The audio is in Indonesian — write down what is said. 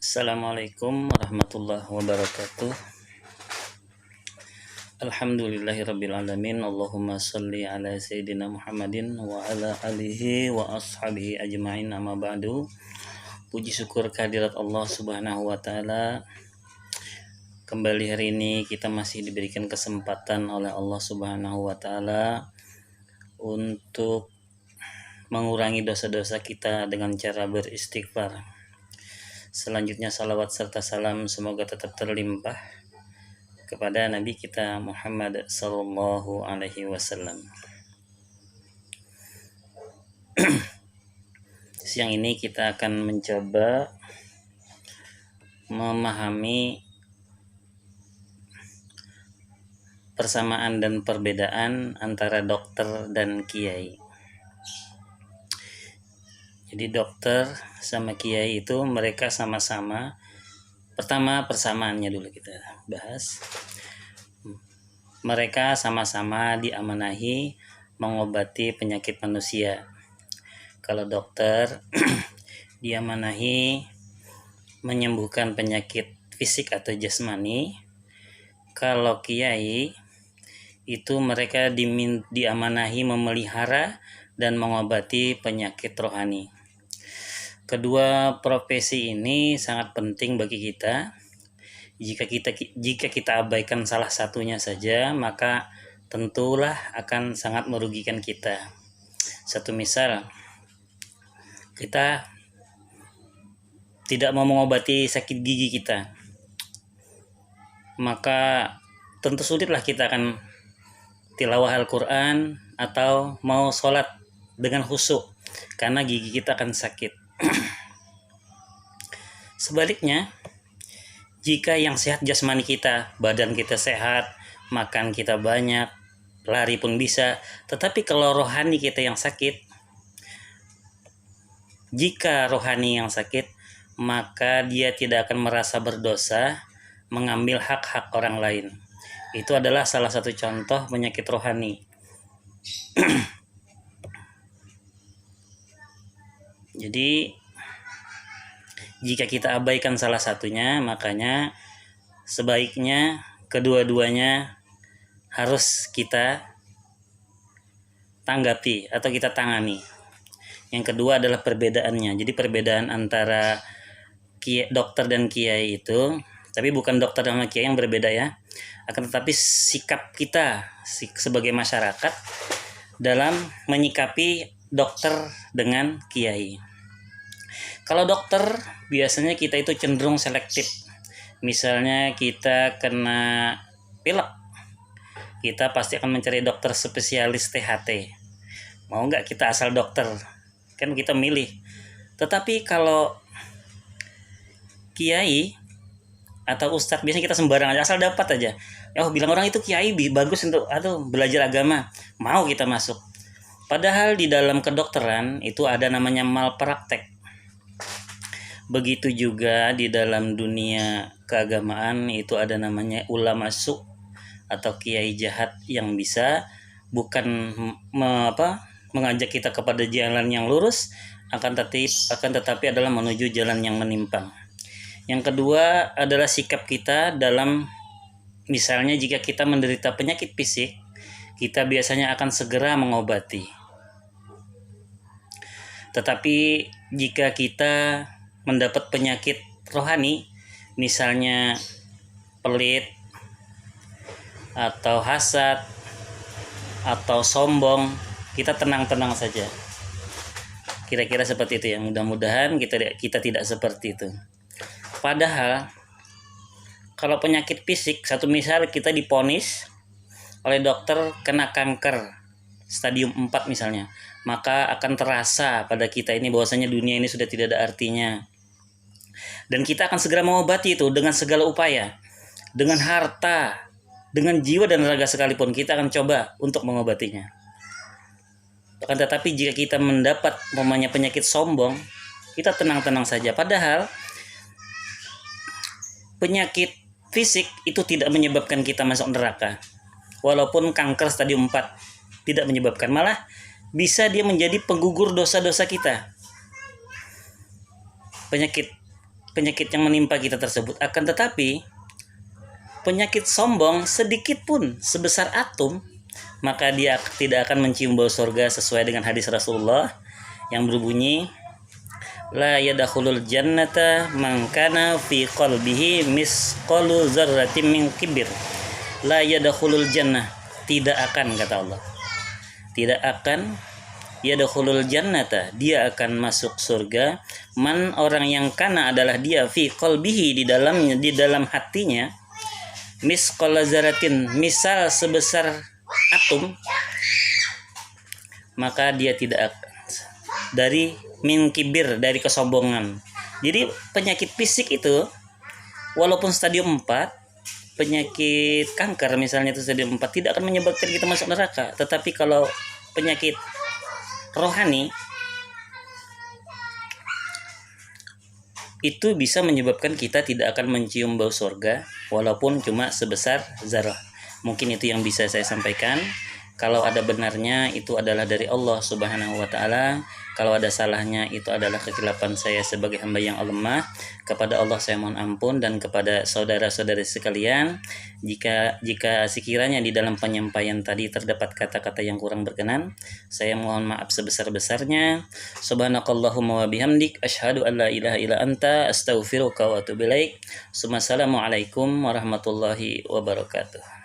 Assalamualaikum warahmatullahi wabarakatuh. Alhamdulillahirrabbilalamin. Allahumma salli ala sayyidina Muhammadin wa ala alihi wa ashabihi ajma'in, amma ba'du. Puji syukur kehadirat Allah subhanahu wa ta'ala. Kembali hari ini kita masih diberikan kesempatan oleh Allah subhanahu wa ta'ala untuk mengurangi dosa-dosa kita dengan cara beristighfar. Selanjutnya salawat serta salam semoga tetap terlimpah kepada Nabi kita Muhammad sallallahu alaihi wasallam. Siang ini kita akan mencoba memahami persamaan dan perbedaan antara dokter dan kiai. Jadi dokter sama kiai itu mereka sama-sama, pertama persamaannya dulu kita bahas. Mereka sama-sama diamanahi mengobati penyakit manusia. Kalau dokter diamanahi menyembuhkan penyakit fisik atau jasmani. Kalau kiai itu mereka diamanahi memelihara dan mengobati penyakit rohani. Kedua profesi ini sangat penting bagi kita. Jika kita abaikan salah satunya saja, maka tentulah akan sangat merugikan kita. Satu misal, kita tidak mau mengobati sakit gigi kita, maka tentu sulitlah kita akan tilawah Al-Quran atau mau sholat dengan khusyuk karena gigi kita akan sakit. Sebaliknya, jika yang sehat jasmani kita, badan kita sehat, makan kita banyak, lari pun bisa, tetapi kalau rohani kita yang sakit, jika rohani yang sakit, maka dia tidak akan merasa berdosa mengambil hak-hak orang lain. Itu adalah salah satu contoh penyakit rohani. Jadi jika kita abaikan salah satunya, makanya sebaiknya kedua-duanya harus kita tanggapi atau kita tangani. Yang kedua adalah perbedaannya. Jadi perbedaan antara dokter dan kiai itu, tapi bukan dokter sama kiai yang berbeda ya, akan tetapi sikap kita sebagai masyarakat dalam menyikapi dokter dengan kiai. Kalau dokter biasanya kita itu cenderung selektif. Misalnya kita kena pilek, kita pasti akan mencari dokter spesialis THT. Mau nggak kita asal dokter? Kan kita milih. Tetapi kalau kiai atau ustadz biasanya kita sembarangan aja, asal dapat aja. Bilang orang itu kiai bagus untuk belajar agama, mau kita masuk. Padahal di dalam kedokteran itu ada namanya malpraktek. Begitu juga di dalam dunia keagamaan itu ada namanya ulama su atau kiai jahat yang bisa bukan mengajak kita kepada jalan yang lurus, akan tetapi adalah menuju jalan yang menyimpang. Yang kedua adalah sikap kita dalam, misalnya jika kita menderita penyakit fisik, kita biasanya akan segera mengobati. Tetapi jika kita mendapat penyakit rohani, misalnya pelit atau hasad atau sombong, kita tenang-tenang saja. Kira-kira seperti itu ya. Mudah-mudahan kita tidak seperti itu. Padahal kalau penyakit fisik, satu misal kita diponis oleh dokter kena kanker stadium 4 misalnya, maka akan terasa pada kita ini bahwasanya dunia ini sudah tidak ada artinya. Dan kita akan segera mengobati itu dengan segala upaya, dengan harta, dengan jiwa dan raga sekalipun kita akan coba untuk mengobatinya. Akan tetapi jika kita mendapat penyakit sombong, kita tenang-tenang saja. Padahal penyakit fisik itu tidak menyebabkan kita masuk neraka. Walaupun kanker stadium 4 tidak menyebabkan, malah bisa dia menjadi penggugur dosa-dosa kita. Penyakit penyakit yang menimpa kita tersebut. Akan tetapi penyakit sombong sedikit pun sebesar atom, maka dia tidak akan mencium bau surga sesuai dengan hadis Rasulullah yang berbunyi, la yadkhulul jannata man kana fi qalbihi misqalu dzarratin min kibir. La yadkhulul jannah, tidak akan, kata Allah, tidak akan, yadkhulul jannata, dia akan masuk surga, man, orang yang kana adalah dia, fi qalbihi, di dalam hatinya, misqala dzarratin, misal sebesar atom, maka dia tidak dari min kibir, dari kesombongan. Jadi penyakit fisik itu walaupun stadium 4, penyakit kanker misalnya itu stadium 4, tidak akan menyebabkan kita masuk neraka. Tetapi kalau penyakit rohani itu bisa menyebabkan kita tidak akan mencium bau surga walaupun cuma sebesar zarah. Mungkin itu yang bisa saya sampaikan. Kalau ada benarnya itu adalah dari Allah Subhanahu wa taala. Kalau ada salahnya itu adalah kekilapan saya sebagai hamba yang lemah. Kepada Allah saya mohon ampun, dan kepada saudara-saudari sekalian, jika sekiranya di dalam penyampaian tadi terdapat kata-kata yang kurang berkenan, saya mohon maaf sebesar-besarnya. Subhanakallahumma wa bihamdik asyhadu an la ilaha illa anta astaghfiruka wa atubu ilaik. Assalamualaikum warahmatullahi wabarakatuh.